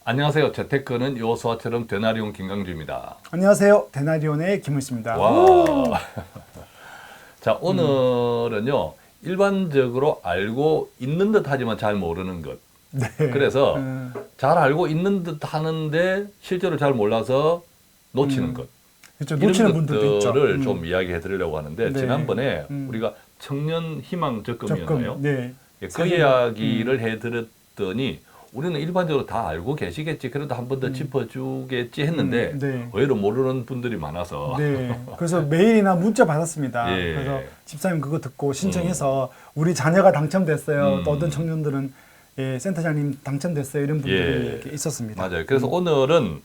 안녕하세요. 재테크는 요소화처럼 되나리온 김강주입니다. 안녕하세요. 데나리온의 김은수입니다. 와. 자, 오늘은요. 일반적으로 알고 있는 듯 하지만 잘 모르는 것. 네. 그래서 잘 알고 있는 듯 하는데 실제로 잘 몰라서 놓치는 것. 그렇죠. 놓치는 분들도 있죠. 것들을 좀 이야기해 드리려고 하는데 네. 지난번에 우리가 청년 희망 적금이었나요? 네. 그 이야기를 해드렸더니 우리는 일반적으로 다 알고 계시겠지. 그래도 한 번 더 짚어주겠지 했는데 네. 의외로 모르는 분들이 많아서 네. 그래서 메일이나 문자 받았습니다. 예. 그래서 집사님 그거 듣고 신청해서 우리 자녀가 당첨됐어요. 또 어떤 청년들은 예, 센터장님 당첨됐어요. 이런 분들이 예. 이렇게 있었습니다. 맞아요. 그래서 오늘은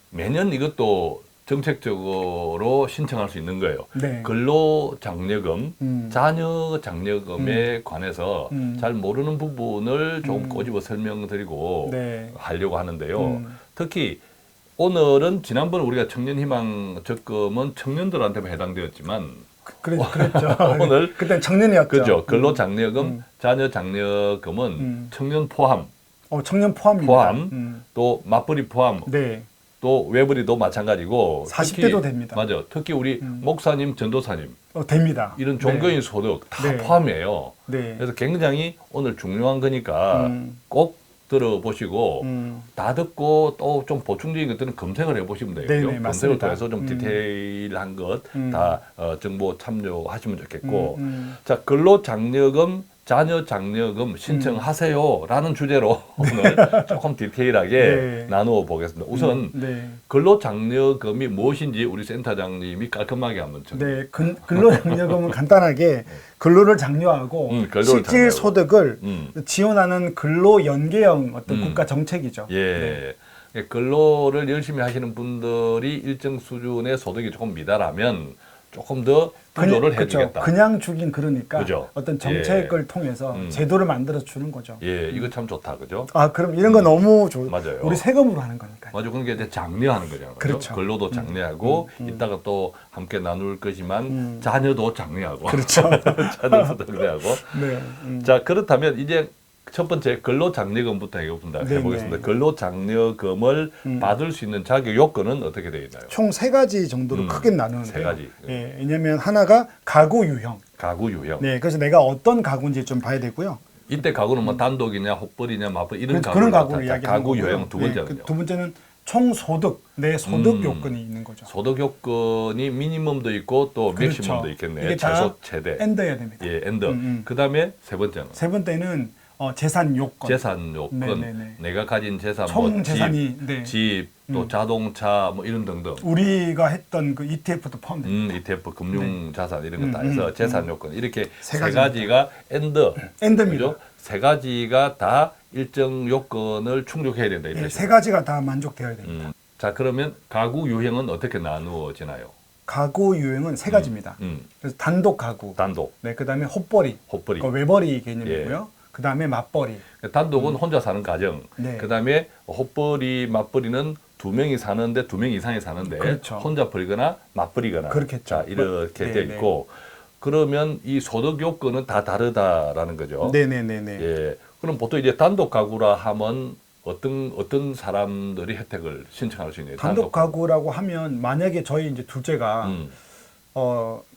매년 이것도 정책적으로 신청할 수 있는 거예요. 네. 근로장려금, 자녀장려금에 관해서 잘 모르는 부분을 좀 꼬집어 설명드리고 네. 하려고 하는데요. 특히 오늘은 지난번 우리가 청년희망 적금은 청년들한테만 해당되었지만 그랬죠. 오늘 그때 청년이었죠. 그죠. 근로장려금, 자녀장려금은 청년 포함, 청년 포함입니다. 포함, 또 맞벌이 포함, 네. 또 외벌이도 마찬가지고 40대도 됩니다. 맞아. 특히 우리 목사님, 전도사님 됩니다. 이런 종교인 소득 다 네. 포함이에요. 네. 그래서 굉장히 오늘 중요한 거니까 꼭 들어보시고 다 듣고 또 좀 보충적인 것들은 검색을 해보시면 돼요. 네네, 검색을 맞습니다. 통해서 좀 디테일한 것 다 정보 참조하시면 좋겠고 자, 근로장려금, 자녀장려금 신청하세요라는 주제로 오늘 조금 디테일하게 네. 나누어 보겠습니다. 우선 네. 근로장려금이 무엇인지 우리 센터장님이 깔끔하게 한번 정리해 네, 근로장려금은 간단하게 근로를 장려하고 근로를 실질 장려하고. 소득을 지원하는 근로연계형 어떤 국가 정책이죠. 예. 근로를 열심히 하시는 분들이 일정 수준의 소득이 조금 미달하면 조금 더 구조를 해주겠다. 그냥 주긴 그러니까 그죠? 어떤 정책을 통해서 제도를 만들어 주는 거죠. 예, 이거 참 좋다, 그죠? 그럼 이런 거 너무 맞아요. 우리 세금으로 하는 거니까. 맞아, 그러니까 이제 장려하는 거잖아요. 그렇죠. 근로도 장려하고 이따가 또 함께 나눌 거지만 자녀도 장려하고, 그렇죠. 자녀도 장려하고. 네. 자, 그렇다면 이제 첫 번째 근로장려금부터 해보겠습니다. 근로장려금을 받을 수 있는 자격 요건은 어떻게 되어 있나요? 총 세 가지 정도로 크게 나누는데요. 세 가지. 예, 왜냐하면 하나가 가구 유형. 가구 유형. 네, 그래서 내가 어떤 가구인지 좀 봐야 되고요. 이때 가구는 뭐 단독이냐, 헛벌이냐, 맞벌이 이런 그런 가구를 자, 이야기하는 가구 거고요. 유형 두 번째는요. 두 번째는 총 소득, 내 소득 요건이 있는 거죠. 소득 요건이 미니멈도 있고 또 그렇죠. 맥시멈도 있겠네요. 이게 다 최소 최대. 엔더여야 됩니다. 예, 엔더. 그다음에 세 번째는 세 번째는 재산 요건. 재산 요건. 네네네. 내가 가진 재산 총 뭐 재산이 집, 또 자동차 뭐 이런 등등. 우리가 했던 그 ETF도 포함됩니다. ETF 금융 자산 이런 거 다 해서 재산 요건 이렇게 세 가지입니다. 가지가 엔더입니다. 그죠? 세 가지가 다 일정 요건을 충족해야 된다 이 예, 뜻이죠. 세 가지가 다 만족되어야 됩니다. 자, 그러면 가구 유형은 어떻게 나누어지나요? 가구 유형은 세 가지입니다. 그래서 단독 가구, 단독, 네, 그다음에 헛벌이, 헛벌이. 그러니까 외벌이 개념이고요. 그다음에 맞벌이. 단독은 혼자 사는 가정. 네. 그다음에 헛벌이, 맞벌이는 두 명이 사는데 두 명 이상이 사는데 그렇죠. 혼자 벌거나 맞벌이거나 그렇겠죠. 자, 이렇게 네, 돼 네. 있고 그러면 이 소득 요건은 다 다르다라는 거죠. 네네네네. 예. 그럼 보통 이제 단독 가구라 하면 어떤 사람들이 혜택을 신청할 수 있나요? 단독 가구라고 하면 만약에 저희 이제 둘째가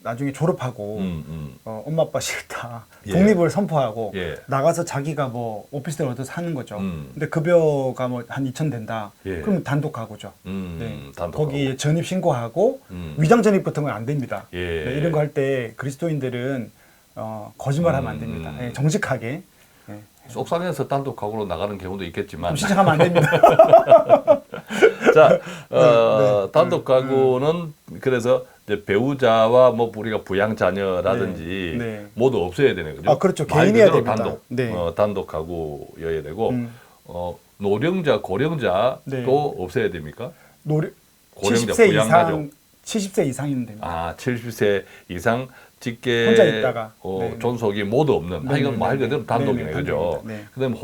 나중에 졸업하고 엄마 아빠 싫다 예. 독립을 선포하고 예. 나가서 자기가 뭐 오피스텔 얻어 사는 거죠. 근데 급여가 뭐 한 2천 된다. 예. 그럼 단독 가구죠. 단독 거기 가구. 전입 신고하고 위장 전입 같은 건 안 됩니다. 예. 네, 이런 거 할 때 그리스도인들은 거짓말하면 안 됩니다. 예, 정직하게 속상해서 단독 가구로 나가는 경우도 있겠지만 좀 신청하면 안 됩니다. 자, 단독 가구는 그래서 이제 배우자와 뭐 우리가 부양 자녀라든지 네, 네. 모두 없어야 되는 거죠. 그렇죠. 말 개인이어야 그대로 됩니다. 단독, 네. 단독 가구여야 되고 노령자, 고령자도 네. 없어야 됩니까? 고령자, 70세 부양가족. 이상 70세 이상이면 됩니다. 아, 70세 이상 직계 혼자 있다가. 네. 존속이 모두 없는. 네, 이건 네, 말 네, 그대로 네. 단독이네, 네, 네, 그죠? 단독입니다. 네. 그다음에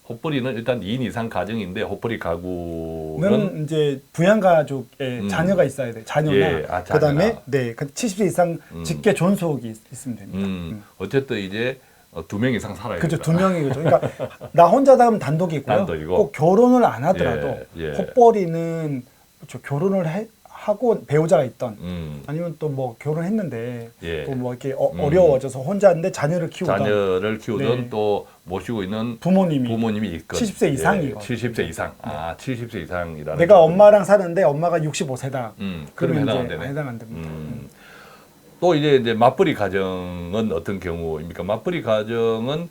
헛벌이는 일단 2인 이상 가정인데 헛벌이 가구는 는 이제 부양가족에 자녀가 있어야 돼. 자녀나 예, 아, 자녀가. 그다음에 네, 70세 이상 직계 존속이 있으면 됩니다. 어쨌든 이제 2명 이상 살아야 그렇죠. 된다. 2명이죠. 그러니까 나 혼자다 하면 단독이고요. 단독이고. 꼭 결혼을 안 하더라도 예. 헛벌이는 그렇죠. 결혼을 하고 배우자가 있던 아니면 또 뭐 결혼했는데 예. 또 뭐 이렇게 어려워져서 혼자인데 자녀를 키우던 자녀를 키우던 네. 또 모시고 있는 부모님이 있건 70세 이상이고 70세 이상. 아, 70세 이상이라는 내가 거군요. 엄마랑 사는데 엄마가 65세다. 그럼 해당 안 이제 되네. 해당 안 됩니다. 또 이제 맞벌이 가정은 어떤 경우입니까? 맞벌이 가정은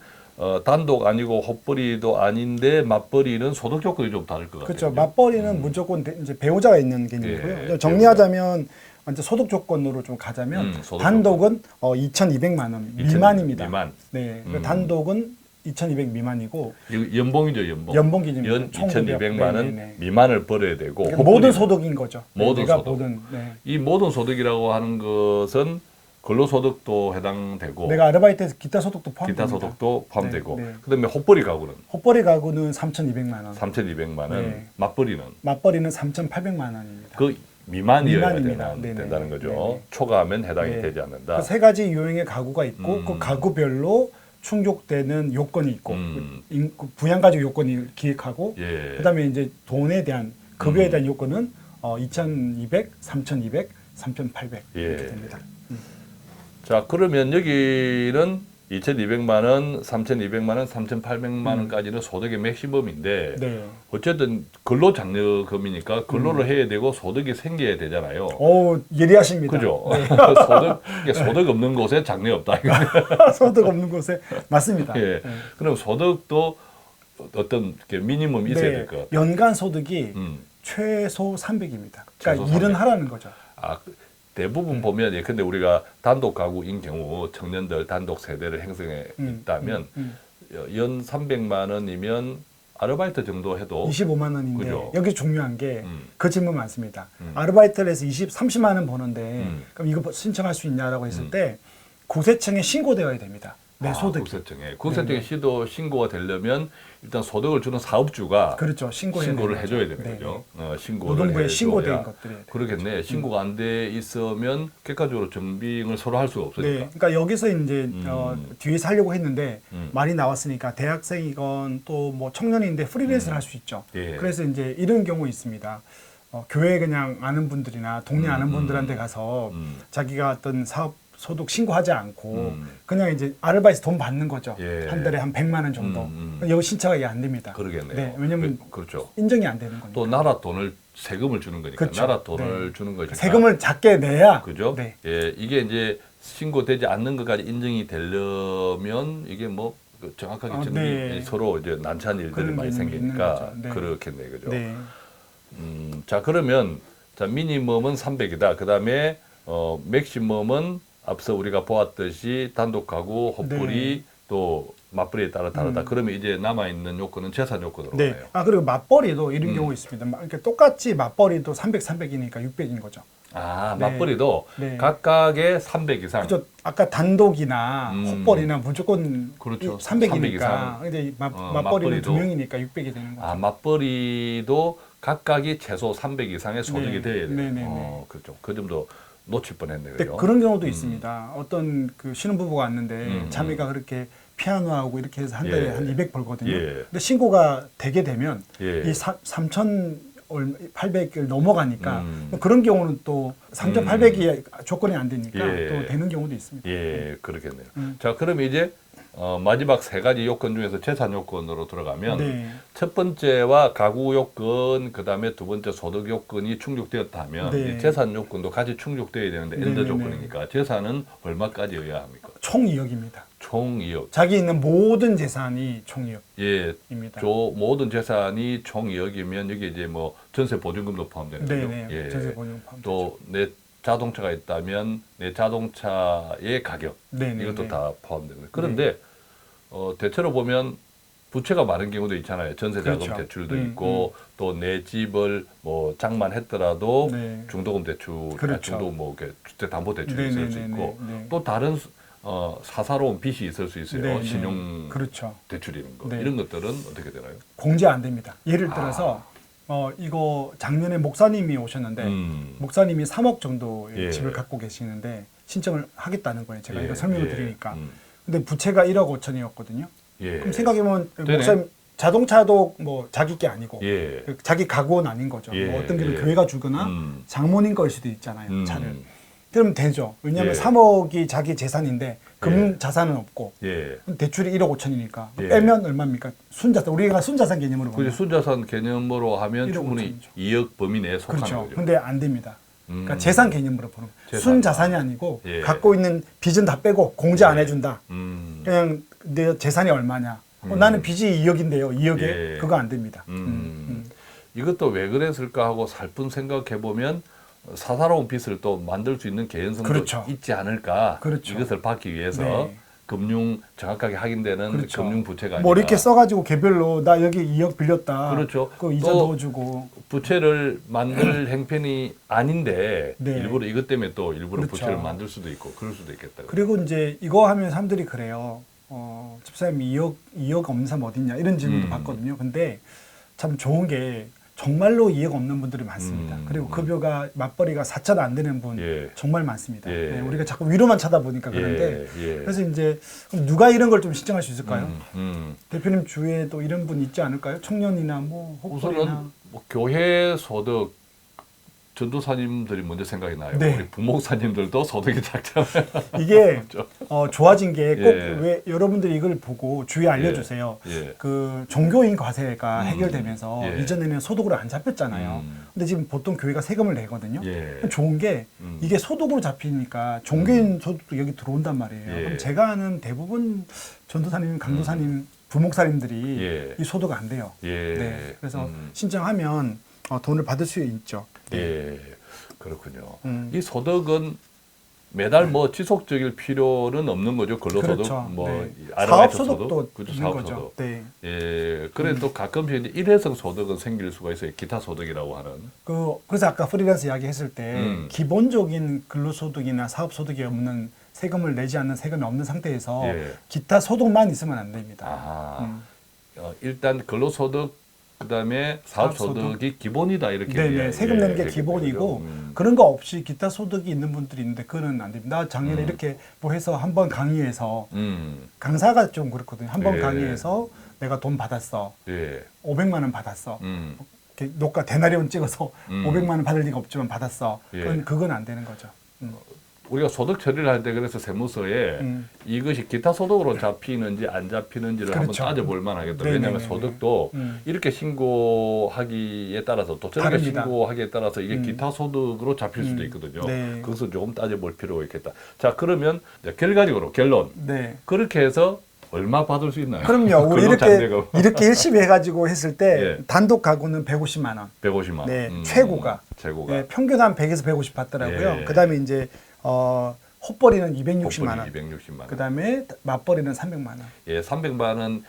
단독 아니고 헛벌이도 아닌데 맞벌이는 소득 조건이 좀 다를 것 같아요. 그렇죠. 맞벌이는 무조건 이제 배우자가 있는 개념이고요. 예, 정리하자면 완전 소득 조건으로 좀 가자면 소득 단독은 2,200만 원 미만입니다. 미만. 네, 그러니까 단독은 2,200 미만이고 연봉이죠, 연봉. 연봉 기준입니다. 연 2,200만 원 네네네. 미만을 벌어야 되고 그러니까 모든 소득인 거죠. 모든 내가 소득. 모든 이 모든 소득이라고 하는 것은 근로소득도 해당되고 내가 아르바이트해서 기타 소득도 기타 포함됩니다. 소득도 포함되고 네, 네. 그다음에 헛벌이 가구는 헛벌이 가구는 3,200만 원. 3,200만 원, 네. 맞벌이는 맞벌이는 3,800만 원입니다. 그 미만이어야 미만입니다. 네네. 된다는 거죠. 네네. 초과하면 해당이 네. 되지 않는다. 그 세 가지 유형의 가구가 있고 그 가구별로 충족되는 요건이 있고 그 부양가족 요건이 기획하고 예. 그다음에 이제 돈에 대한 급여에 대한 요건은 2,200, 3,200, 3,800 예. 이렇게 됩니다. 자, 그러면 여기는 2,200만 원, 3,200만 원, 3,800만 원까지는 소득의 맥시멈인데 네. 어쨌든 근로장려금이니까 근로를 해야 되고 소득이 생겨야 되잖아요. 예리하십니다. 그죠? 네. 소득 없는 곳에 장려 없다. 소득 없는 곳에 맞습니다. 예. 그럼 소득도 어떤 게 미니멈 있어야 될 것 같아요. 연간 소득이 최소 300입니다. 그러니까 일은 하라는 거죠. 아, 대부분 보면 근데 우리가 단독 가구인 경우 청년들 단독 세대를 형성해 있다면 연 300만 원이면 아르바이트 정도 해도 25만 원인데 그죠? 여기 중요한 게 그 질문 많습니다. 아르바이트를 해서 30만 원 버는데 그럼 이거 신청할 수 있냐라고 했을 때 구세청에 신고되어야 됩니다. 내 소득이. 구세청에 신고가 되려면 일단 소득을 주는 사업주가 그렇죠. 신고를 해줘야 되는 거죠. 신고를 노동부에 해줘야. 신고된 것들이. 그렇겠네. 신고가 안 돼 있으면 객관적으로 정빙을 서로 할 수가 없으니까. 네, 그러니까 여기서 이제 뒤에서 하려고 했는데 말이 나왔으니까 대학생이건 또 뭐 청년인데 프리랜서를 할 수 있죠. 예. 그래서 이제 이런 경우 있습니다. 교회 그냥 아는 분들이나 동네 아는 분들한테 가서 자기가 어떤 사업 소득 신고하지 않고 그냥 이제 아르바이트 돈 받는 거죠. 예. 한 달에 한 100만 원 정도. 여기 신청이 안 됩니다. 그러겠네요. 네, 왜냐면 그렇죠. 인정이 안 되는 거니까. 또 나라 돈을 세금을 주는 거니까 그렇죠. 나라 돈을 네. 주는 거니까 세금을 작게 내야. 그죠? 네. 예, 이게 이제 신고되지 않는 것까지 인정이 되려면 이게 뭐 정확하게 정리 네. 서로 이제 난처한 일들이 그런 많이 개념이 있는 생기니까 거죠. 네. 그렇겠네, 그죠? 네. 자 그러면 자 미니멈은 300이다. 그다음에 맥시멈은 앞서 우리가 보았듯이 단독 가구, 헛벌이 네. 또 맞벌이에 따라 다르다. 그러면 이제 남아 있는 요건은 재산 요건으로 네. 가요. 그리고 맞벌이도 이런 경우 있습니다. 이렇게 똑같이 맞벌이도 300, 300이니까 600인 거죠. 아, 네. 맞벌이도 네. 각각의 300 이상. 그죠. 아까 단독이나 헛벌이나 무조건 그렇죠. 300이니까. 이상. 근데 맞벌이는 맞벌이도. 2명이니까 600이 되는 거죠. 아, 맞벌이도 각각이 최소 300 이상의 소득이 네. 돼야 돼요. 네네네. 그렇죠. 그 점도 놓칠 뻔했네요. 근데 그죠? 그런 경우도 있습니다. 어떤 그 신혼부부가 왔는데 자매가 그렇게 피아노하고 이렇게 해서 한 달에 예. 한 200 벌거든요. 예. 근데 신고가 되게 되면 예. 이 3,800을 넘어가니까 그런 경우는 또 3,800이 조건이 안 되니까 예. 또 되는 경우도 있습니다. 예, 그렇겠네요. 자, 그럼 이제 마지막 세 가지 요건 중에서 재산 요건으로 들어가면 네. 첫 번째와 가구 요건, 그 다음에 두 번째 소득 요건이 충족되었다면 네. 이 재산 요건도 같이 충족되어야 되는데 엔더 네네네. 조건이니까 재산은 얼마까지여야 합니까? 총 2억입니다. 총 2억. 자기 있는 모든 재산이 총 2억입니다. 예, 모든 재산이 총 2억이면 여기 이제 뭐 전세 보증금도 포함되는 거죠. 네네. 예. 전세 보증금 포함. 또 내 자동차가 있다면 내 자동차의 가격 네네네. 이것도 다 포함되는 거예요. 그런데 대체로 보면 부채가 많은 경우도 있잖아요. 전세자금 그렇죠. 대출도 있고 또 내 집을 뭐 장만했더라도 네. 중도금 대출, 그렇죠. 중도 뭐 이렇게 주택담보대출이 있을 수 네네네네. 있고 네. 또 다른 사사로운 빚이 있을 수 있어요. 네네. 신용 그렇죠. 대출 이런 거 네. 이런 것들은 어떻게 되나요? 공제 안 됩니다. 예를 들어서 이거 작년에 목사님이 오셨는데 목사님이 3억 정도의 예. 집을 갖고 계시는데 신청을 하겠다는 거예요. 제가 예, 이거 설명을 예. 드리니까. 근데 부채가 1억 5천이었거든요. 예. 그럼 생각해보면 되네. 목사님 자동차도 뭐 자기 게 아니고 예. 자기 가구는 아닌 거죠. 예, 뭐 어떤 길은 예. 교회가 주거나 장모님 걸 수도 있잖아요. 차를. 그러면 되죠. 왜냐하면 예. 3억이 자기 재산인데 금융 예. 자산은 없고 예. 대출이 1억 5천이니까 예. 빼면 얼마입니까? 순자산. 우리가 순자산 개념으로 그게 보면 순자산 개념으로 하면 1억 충분히 5천이죠. 2억 범위 내에 속하는 그렇죠. 거죠. 근데 안 됩니다. 그러니까 음. 재산 개념으로 보는 거예요. 재산. 순자산이 아니고 예. 갖고 있는 빚은 다 빼고 공제 안 해준다. 그냥 내 재산이 얼마냐. 나는 빚이 2억인데요. 2억에 예. 그거 안 됩니다. 이것도 왜 그랬을까 하고 살뿐 생각해 보면 사사로운 빚을 또 만들 수 있는 개연성도 그렇죠. 있지 않을까. 그렇죠. 이것을 받기 위해서 네. 금융 정확하게 확인되는 그렇죠. 금융 부채가 뭐 아니라 이렇게 써가지고 개별로 나 여기 2억 빌렸다. 그렇죠. 그 이자 또 넣어주고. 부채를 만들 행편이 아닌데 네. 일부러 이것 때문에 또 일부러 그렇죠. 부채를 만들 수도 있고 그럴 수도 있겠다. 그리고 이제 이거 하면 사람들이 그래요. 집사님 2억 없는 사람 어딨냐 이런 질문도 받거든요. 근데 참 좋은 게 정말로 2억 없는 분들이 많습니다. 그리고 급여가 맞벌이가 4천 안 되는 분 예. 정말 많습니다. 예. 네, 우리가 자꾸 위로만 쳐다보니까 그런데 예. 그래서 이제 그럼 누가 이런 걸 좀 신청할 수 있을까요? 음. 대표님 주위에 또 이런 분 있지 않을까요? 청년이나 뭐 혹벌이나 우선은 뭐 교회 소득 전도사님들이 먼저 생각이 나요. 네. 우리 부목사님들도 소득이 작잖아요. 이게 그렇죠. 좋아진 게 꼭 예. 왜 여러분들이 이걸 보고 주위에 알려주세요. 예. 그 종교인 과세가 해결되면서 예. 이전에는 소득으로 안 잡혔잖아요. 근데 지금 보통 교회가 세금을 내거든요. 예. 좋은 게 이게 소득으로 잡히니까 종교인 소득도 여기 들어온단 말이에요. 예. 그럼 제가 아는 대부분 전도사님, 강도사님, 부목사님들이 예. 이 소득 안 돼요. 예. 네. 그래서 신청하면 돈을 받을 수 있죠. 예. 그렇군요. 음. 이 소득은 매달 뭐 지속적일 필요는 없는 거죠. 근로소득, 그렇죠. 뭐 네. 아르바이트 사업소득도 소득, 그렇죠. 있는 사업소득. 거죠. 네. 예. 그래 또 가끔씩 이제 일회성 소득은 생길 수가 있어요. 기타 소득이라고 하는. 그래서 아까 프리랜서 이야기했을 때 기본적인 근로소득이나 사업소득이 없는 세금을 내지 않는 세금이 없는 상태에서 예. 기타 소득만 있으면 안 됩니다. 아하. 일단 근로소득 그다음에 사업소득이 기본이다 이렇게. 네네. 세금 내는 게 기본이고 그런 거 없이 기타 소득이 있는 분들이 있는데 그거는 안 됩니다. 나 작년에 이렇게 뭐 해서 한 번 강의해서 강사가 좀 그렇거든요. 한 번 예. 강의해서 내가 돈 받았어. 예. 500만 원 받았어. 이렇게 녹화 데나리온 찍어서 500만 원 받을 리가 없지만 받았어. 예. 그건 안 되는 거죠. 우리가 소득 처리를 할 때 그래서 세무서에 이것이 기타 소득으로 잡히는지 안 잡히는지를 그렇죠. 한번 따져볼 만하겠다. 네네네네. 왜냐하면 소득도 이렇게 신고하기에 따라서 또 저렇게 다릅니다. 신고하기에 따라서 이게 기타 소득으로 잡힐 수도 있거든요. 네. 그것을 조금 따져볼 필요가 있겠다. 자, 그러면 이제 결과적으로 결론. 네. 그렇게 해서 얼마 받을 수 있나요? 그럼요. 우리 근로장려금. 이렇게 열심히 해가지고 했을 때 예. 단독 가구는 150만 원. 150만 원. 네, 최고가. 최고가. 평균 한 100에서 150 받더라고요. 예. 그다음에 이제 헛벌이는 260만 원. 260만 원. 그다음에 맞벌이는 300만 원. 예, 300만 원,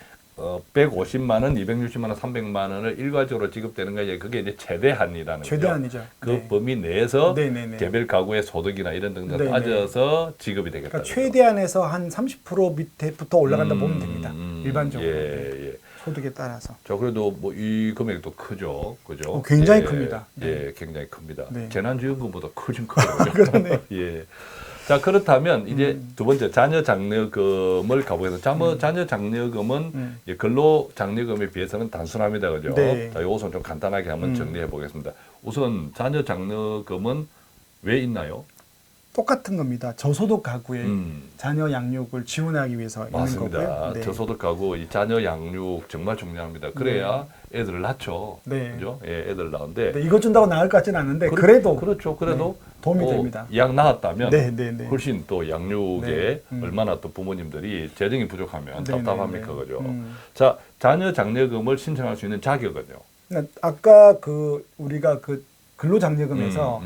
150만 원, 260만 원, 300만 원을 일괄적으로 지급되는 거예요. 그게 이제 최대한이라는 거죠. 최대한이죠. 그 네. 범위 내에서 네네네. 개별 가구의 소득이나 이런 등등 네네. 따져서 지급이 되겠다. 그러니까 최대한에서 한 30% 밑에부터 올라간다 보면 됩니다. 일반적으로 네. 예, 예. 소득에 따라서. 자, 그래도 뭐 이 금액도 크죠, 그죠? 굉장히 예, 큽니다. 네. 예, 굉장히 큽니다. 네. 재난지원금보다 크긴 커요. 그러네. 예. 자, 그렇다면 이제 두 번째 자녀 장려금을 가보겠습니다. 자녀 장려금은 예, 근로 장려금에 비해서는 단순합니다, 그죠? 네. 자, 이것은 좀 간단하게 한번 정리해 보겠습니다. 우선 자녀 장려금은 왜 있나요? 똑같은 겁니다. 저소득 가구의 음. 자녀 양육을 지원하기 위해서 있는 맞습니다. 거고요. 네. 저소득 가구 이 자녀 양육 정말 중요합니다. 그래야 애들을 낳죠. 네. 그죠? 예, 애들 낳은데. 네, 이거 준다고 나을 것 같지는 않은데 그래도 그렇죠. 그래도 네, 도움이 됩니다. 약 낳았다면 네, 네, 네. 훨씬 또 양육에 네. 얼마나 또 부모님들이 재정이 부족하면 네, 답답합니까, 네, 네. 그죠? 자, 자녀 장려금을 신청할 수 있는 자격은요? 아까 그 우리가 그 근로장려금에서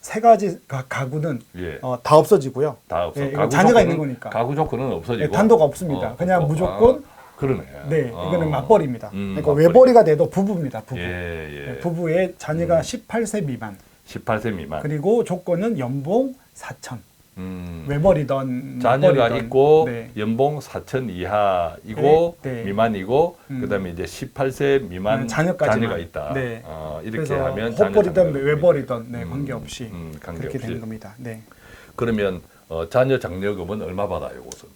세 가지 가구는 예. 다 없어지고요. 다 없어. 예, 이거 가구 자녀가 조건은- 있는 거니까. 가구 조건은 없어지고. 네, 단도가 없습니다. 그냥 무조건 그러네. 네, 이거는 맞벌이입니다. 그러니까 맞벌이. 외벌이가 돼도 부부입니다. 부부. 예, 예. 네, 부부의 자녀가 18세 미만. 18세 미만. 그리고 조건은 연봉 4천. 음. 외벌이던 자녀가 맞벌이던. 있고 네. 연봉 4천 이하이고 네, 네. 미만이고 그다음에 이제 18세 미만 자녀까지만. 자녀가 있다. 네. 이렇게 그래서 하면 자녀 헛벌이든 장려금이 외벌이든 네, 관계없이 관계없이. 그렇게 되는 겁니다. 네. 그러면 자녀 장려금은 얼마 받아요, 우선?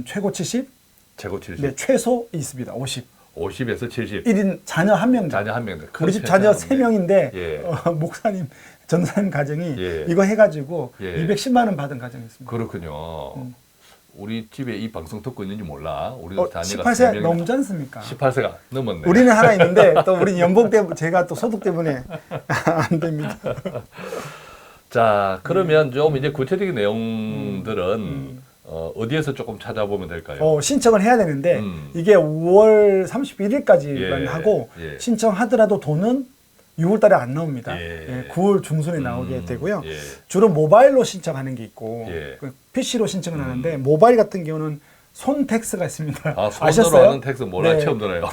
최고 70, 최고 70. 네, 최소 있습니다. 50. 50에서 70. 1인 자녀 1명. 자녀 한 명. 우리 집 자녀 3명인데 예. 목사님, 전사님 가정이 예. 이거 해가지고 예. 210만 원 받은 가정이 있습니다. 그렇군요. 우리 집에 이 방송 듣고 있는지 몰라. 우리도 자녀가 18세 넘지 않습니까? 18세가 넘었네. 우리는 하나 있는데 또 우리 연봉 때문에 제가 또 소득 때문에 안 됩니다. 자, 그러면 좀 이제 구체적인 내용들은 어디에서 조금 찾아보면 될까요? 신청을 해야 되는데 이게 5월 31일까지만 예, 하고 예. 신청하더라도 돈은 6월 달에 안 나옵니다. 예. 9월 중순에 나오게 되고요. 예. 주로 모바일로 신청하는 게 있고 예. PC로 신청을 하는데 모바일 같은 경우는 손 텍스가 있습니다. 아, 손으로 아셨어요? 하는 텍스 몰라 처음 들어요.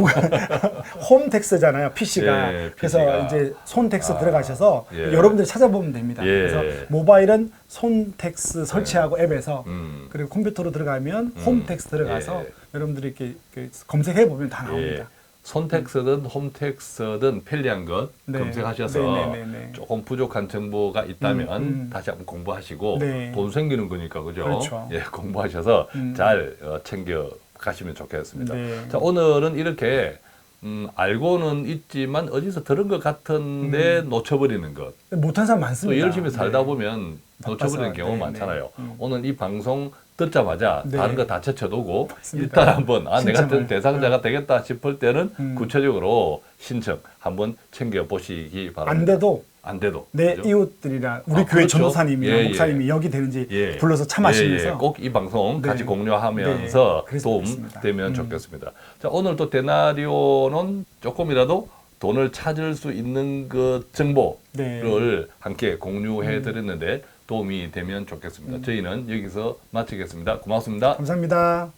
홈 텍스잖아요, PC가. 예, 그래서 PC가. 이제 손 텍스 들어가셔서 예. 여러분들이 찾아보면 됩니다. 예. 그래서 모바일은 손 텍스 설치하고 앱에서 그리고 컴퓨터로 들어가면 홈 텍스 들어가서 예. 여러분들이 이렇게 검색해 보면 다 나옵니다. 손텍스든 홈텍스든 편리한 것 네. 검색하셔서 네. 조금 부족한 정보가 있다면 다시 한번 공부하시고 네. 돈 생기는 거니까 그죠? 그렇죠. 예, 공부하셔서 잘 챙겨 가시면 좋겠습니다. 네. 자, 오늘은 이렇게 알고는 있지만 어디서 들은 것 같은데 놓쳐버리는 것. 못한 사람 또 많습니다. 열심히 살다 네. 보면 바빠서. 놓쳐버리는 경우 네, 많잖아요. 네. 오늘 이 방송 듣자마자 네. 다른 거 다 제쳐두고 맞습니다. 일단 한번 내가 신청을. 대상자가 되겠다 싶을 때는 음. 구체적으로 신청 한번 챙겨 보시기 바랍니다. 안 돼도 안 돼도 내 그죠? 이웃들이나 우리 아, 교회 그렇죠. 전도사님이나 예, 목사님이 여기 되는지 예. 불러서 차 마시면서 꼭 이 방송 네. 같이 공유하면서 네, 그래서 도움 좋겠습니다. 되면 좋겠습니다. 자, 오늘 또 데나리오는 조금이라도 돈을 찾을 수 있는 그 정보를 네. 함께 공유해 드렸는데 도움이 되면 좋겠습니다. 저희는 여기서 마치겠습니다. 고맙습니다. 감사합니다.